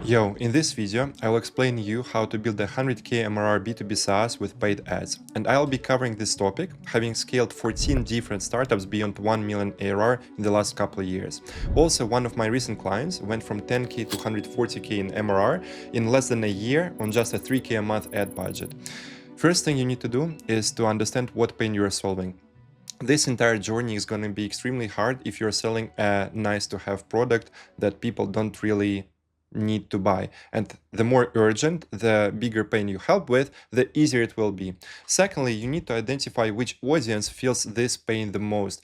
Yo, in this video, I'll explain you how to build a 100k MRR B2B SaaS with paid ads. And I'll be covering this topic, having scaled 14 different startups beyond 1 million ARR in the last couple of years. Also, one of my recent clients went from 10k to 140k in MRR in less than a year on just a 3k a month ad budget. First thing you need to do is to understand what pain you are solving. This entire journey is going to be extremely hard if you're selling a nice to have product that people don't really need to buy. And the more urgent, the bigger pain you help with, the easier it will be. Secondly, you need to identify which audience feels this pain the most.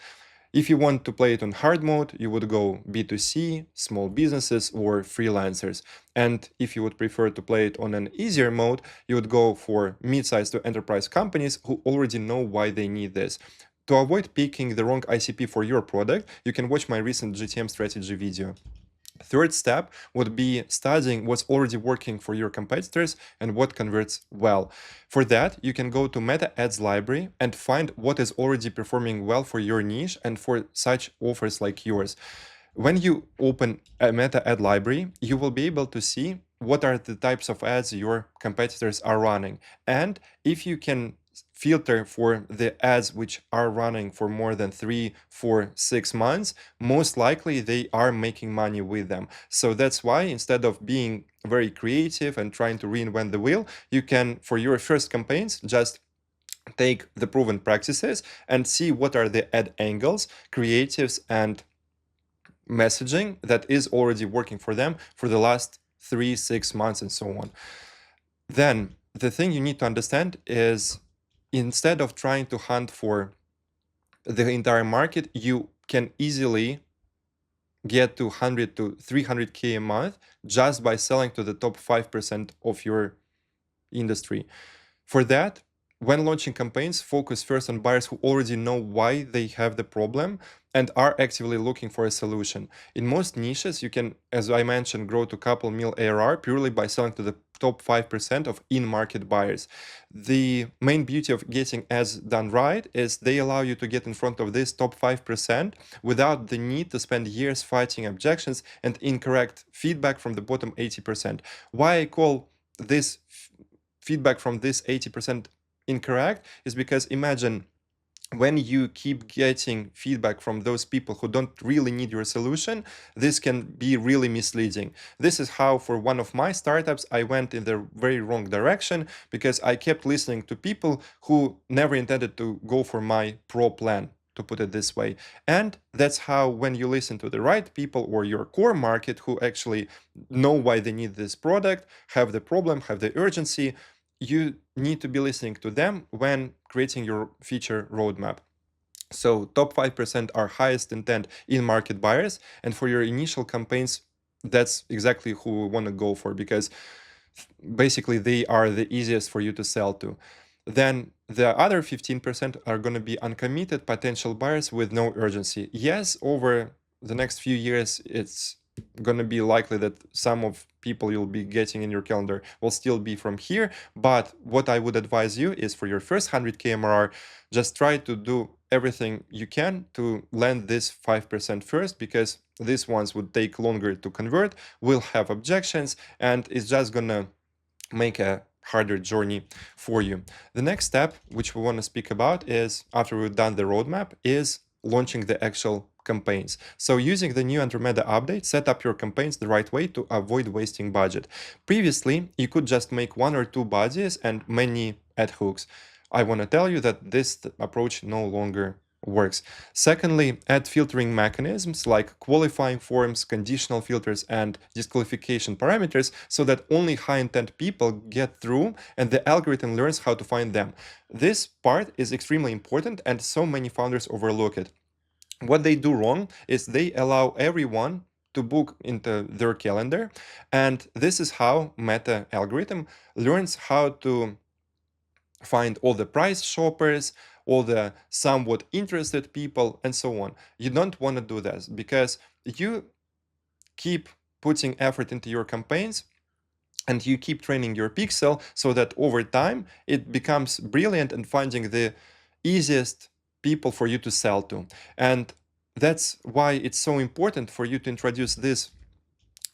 If you want to play it on hard mode, you would go B2C, small businesses, or freelancers. And if you would prefer to play it on an easier mode, you would go for mid-sized to enterprise companies who already know why they need this. To avoid picking the wrong ICP for your product, you can watch my recent GTM strategy video. Third step would be studying what's already working for your competitors and what converts well. For that, you can go to Meta Ads library and find what is already performing well for your niche and for such offers like yours. When you open a Meta Ad library, you will be able to see what are the types of ads your competitors are running. And if you can filter for the ads which are running for more than 3, 4, 6 months, most likely they are making money with them. So that's why instead of being very creative and trying to reinvent the wheel, you can, for your first campaigns, just take the proven practices and see what are the ad angles, creatives, and messaging that is already working for them for the last 3, 6 months and so on. Then the thing you need to understand is instead of trying to hunt for the entire market, you can easily get to 100 to 300k a month just by selling to the top 5% of your industry. For that, when launching campaigns, focus first on buyers who already know why they have the problem and are actively looking for a solution. In most niches, you can, as I mentioned, grow to couple mil ARR purely by selling to the top 5% of in-market buyers. The main beauty of getting ads done right is they allow you to get in front of this top 5% without the need to spend years fighting objections and incorrect feedback from the bottom 80%. Why I call this feedback from this 80% incorrect is because imagine when you keep getting feedback from those people who don't really need your solution, this can be really misleading. This is how for one of my startups, I went in the very wrong direction because I kept listening to people who never intended to go for my pro plan, to put it this way. And that's how when you listen to the right people or your core market who actually know why they need this product, have the problem, have the urgency, you need to be listening to them when creating your feature roadmap. So top 5% are highest intent in-market buyers. And for your initial campaigns, that's exactly who we want to go for because basically they are the easiest for you to sell to. Then the other 15% are going to be uncommitted potential buyers with no urgency. Yes, over the next few years, it's going to be likely that some of people you'll be getting in your calendar will still be from here. But what I would advise you is for your first 100k MRR, just try to do everything you can to land this 5% first, because these ones would take longer to convert, will have objections, and it's just gonna make a harder journey for you. The next step, which we want to speak about, is after we've done the roadmap, is launching the actual campaigns. So using the new Andromeda update, set up your campaigns the right way to avoid wasting budget. Previously, you could just make 1 or 2 bodies and many ad hooks. I want to tell you that this approach no longer works. Secondly, add filtering mechanisms like qualifying forms, conditional filters, and disqualification parameters so that only high-intent people get through and the algorithm learns how to find them. This part is extremely important and so many founders overlook it. What they do wrong is they allow everyone to book into their calendar, and this is how Meta algorithm learns how to find all the price shoppers, all the somewhat interested people, and so on. You don't want to do this because you keep putting effort into your campaigns and you keep training your pixel so that over time it becomes brilliant and finding the easiest people for you to sell to. And that's why it's so important for you to introduce this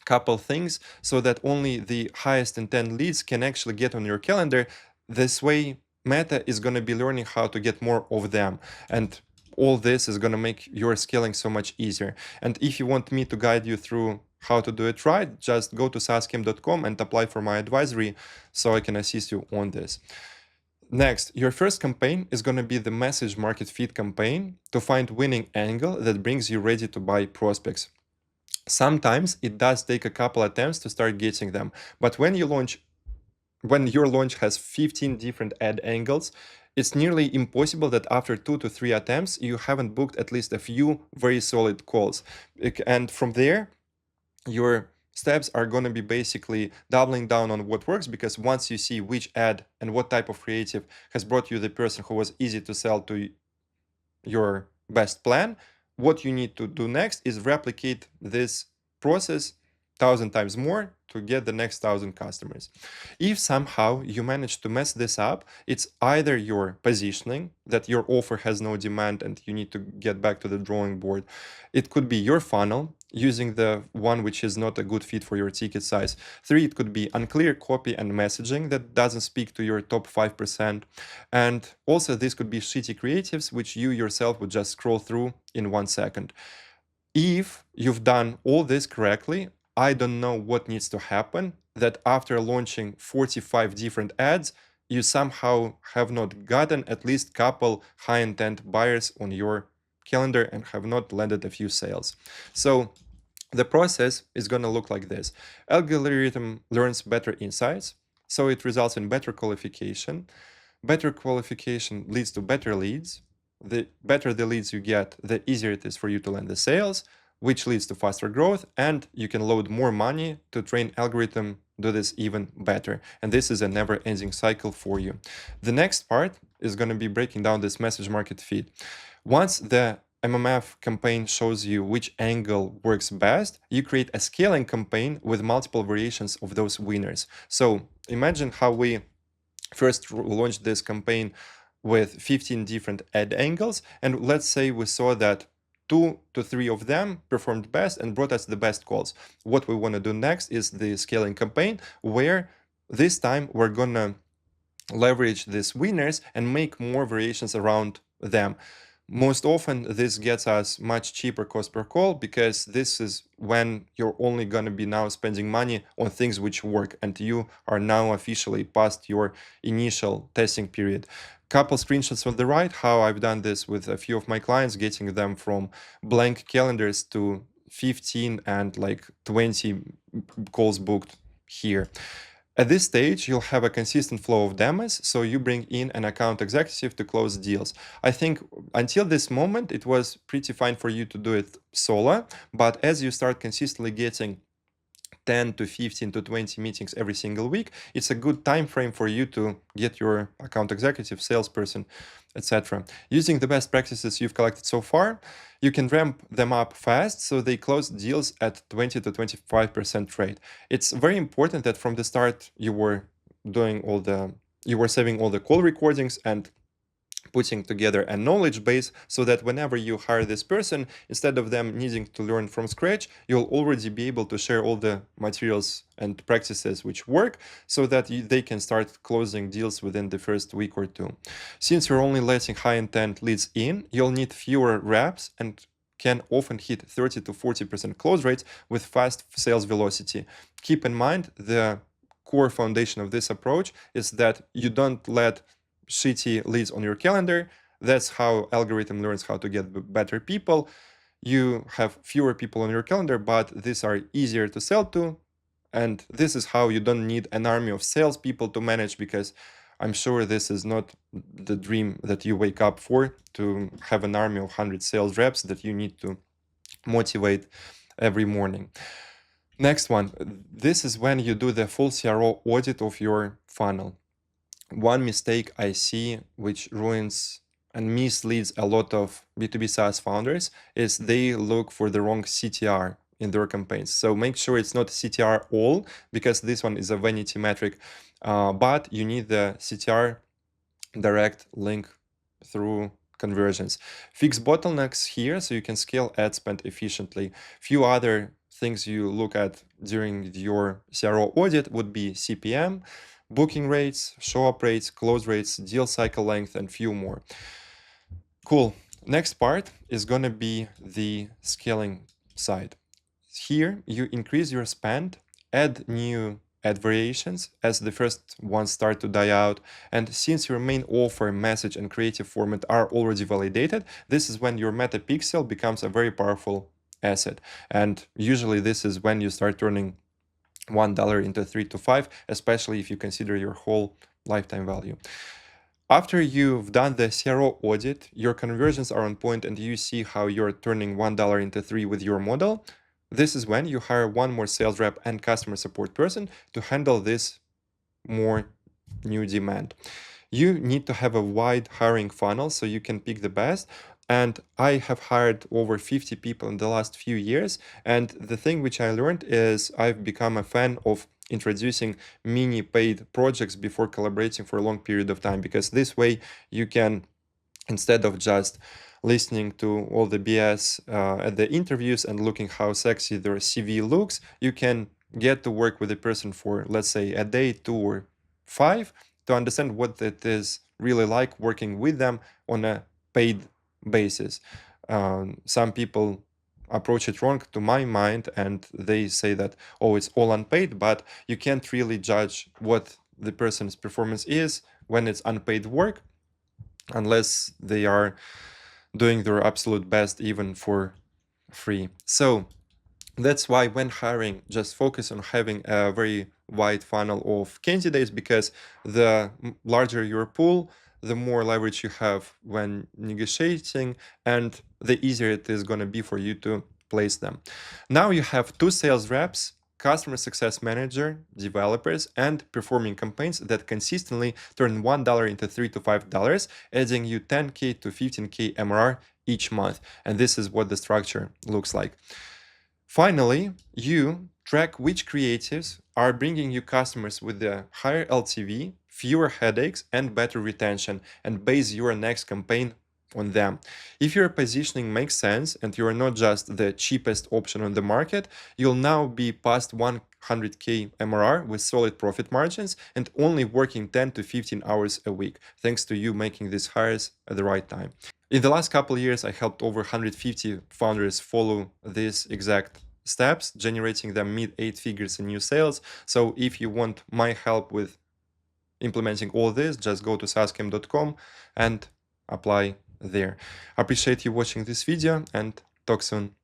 couple things so that only the highest intent leads can actually get on your calendar. This way, Meta is going to be learning how to get more of them. And all this is going to make your scaling so much easier. And if you want me to guide you through how to do it right, just go to saascamp.com and apply for my advisory so I can assist you on this. Next, your first campaign is going to be the message market fit campaign to find winning angle that brings you ready to buy prospects. Sometimes it does take a couple attempts to start getting them, but when your launch has 15 different ad angles, it's nearly impossible that after 2 to 3 attempts you haven't booked at least a few very solid calls. And from there, your steps are going to be basically doubling down on what works, because once you see which ad and what type of creative has brought you the person who was easy to sell to your best plan, what you need to do next is replicate this process 1,000 times more to get the next 1,000 customers. If somehow you manage to mess this up, it's either your positioning, that your offer has no demand and you need to get back to the drawing board. It could be your funnel, using the one which is not a good fit for your ticket size. 3, it could be unclear copy and messaging that doesn't speak to your top 5%. And also this could be shitty creatives which you yourself would just scroll through in 1 second. If you've done all this correctly, I don't know what needs to happen that after launching 45 different ads, you somehow have not gotten at least couple high intent buyers on your calendar and have not landed a few sales. So the process is going to look like this. Algorithm learns better insights, so it results in better qualification. Better qualification leads to better leads. The better the leads you get, the easier it is for you to land the sales, which leads to faster growth, and you can load more money to train algorithm do this even better. And this is a never-ending cycle for you. The next part is going to be breaking down this message market fit. Once the MMF campaign shows you which angle works best, you create a scaling campaign with multiple variations of those winners. So imagine how we first launched this campaign with 15 different ad angles, and let's say we saw that 2 to 3 of them performed best and brought us the best calls. What we want to do next is the scaling campaign, where this time we're gonna leverage these winners and make more variations around them. Most often this gets us much cheaper cost per call, because this is when you're only going to be now spending money on things which work and you are now officially past your initial testing period. Couple screenshots on the right, how I've done this with a few of my clients, getting them from blank calendars to 15 and like 20 calls booked here. At this stage, you'll have a consistent flow of demos, so you bring in an account executive to close deals. I think until this moment, it was pretty fine for you to do it solo, but as you start consistently getting 10 to 15 to 20 meetings every single week, it's a good time frame for you to get your account executive, salesperson, etc. Using the best practices you've collected so far, you can ramp them up fast so they close deals at 20 to 25% rate. It's very important that from the start you were saving all the call recordings and putting together a knowledge base, so that whenever you hire this person, instead of them needing to learn from scratch, you'll already be able to share all the materials and practices which work, so that they can start closing deals within the first week or 2. Since you're only letting high intent leads in, you'll need fewer reps and can often hit 30 to 40% close rates with fast sales velocity. Keep in mind, the core foundation of this approach is that you don't let shitty leads on your calendar. That's how algorithm learns how to get better people. You have fewer people on your calendar, but these are easier to sell to. And this is how you don't need an army of salespeople to manage, because I'm sure this is not the dream that you wake up for, to have an army of 100 sales reps that you need to motivate every morning. Next one, this is when you do the full CRO audit of your funnel. One mistake I see which ruins and misleads a lot of B2B SaaS founders is they look for the wrong CTR in their campaigns. So make sure it's not CTR all, because this one is a vanity metric, but you need the CTR direct link through conversions. Fix bottlenecks here so you can scale ad spend efficiently. Few other things you look at during your CRO audit would be CPM, booking rates, show-up rates, close rates, deal cycle length, and few more. Cool. Next part is going to be the scaling side. Here, you increase your spend, add new ad variations as the first ones start to die out. And since your main offer, message, and creative format are already validated, this is when your meta pixel becomes a very powerful asset. And usually this is when you start turning $1 into 3 to 5, especially if you consider your whole lifetime value. After you've done the CRO audit, your conversions are on point and you see how you're turning $1 into 3 with your model. This is when you hire one more sales rep and customer support person to handle this more new demand. You need to have a wide hiring funnel so you can pick the best. And I have hired over 50 people in the last few years. And the thing which I learned is I've become a fan of introducing mini paid projects before collaborating for a long period of time, because this way you can, instead of just listening to all the BS at the interviews and looking how sexy their CV looks, you can get to work with a person for, let's say, a day, 2 or 5, to understand what it is really like working with them on a paid basis. Some people approach it wrong to my mind, and they say that, oh, it's all unpaid, but you can't really judge what the person's performance is when it's unpaid work, unless they are doing their absolute best even for free. So that's why when hiring, just focus on having a very wide funnel of candidates, because the larger your pool, the more leverage you have when negotiating, and the easier it is going to be for you to place them. Now you have 2 sales reps, customer success manager, developers, and performing campaigns that consistently turn $1 into $3 to $5, adding you 10K to 15K MRR each month. And this is what the structure looks like. Finally, you track which creatives are bringing you customers with the higher LTV, fewer headaches, and better retention, and base your next campaign on them. If your positioning makes sense and you are not just the cheapest option on the market, you'll now be past 100K MRR with solid profit margins and only working 10 to 15 hours a week, thanks to you making these hires at the right time. In the last couple of years, I helped over 150 founders follow these exact steps, generating them mid-8 figures in new sales. So if you want my help with implementing all this, just go to saascam.com and apply there. I appreciate you watching this video, and talk soon.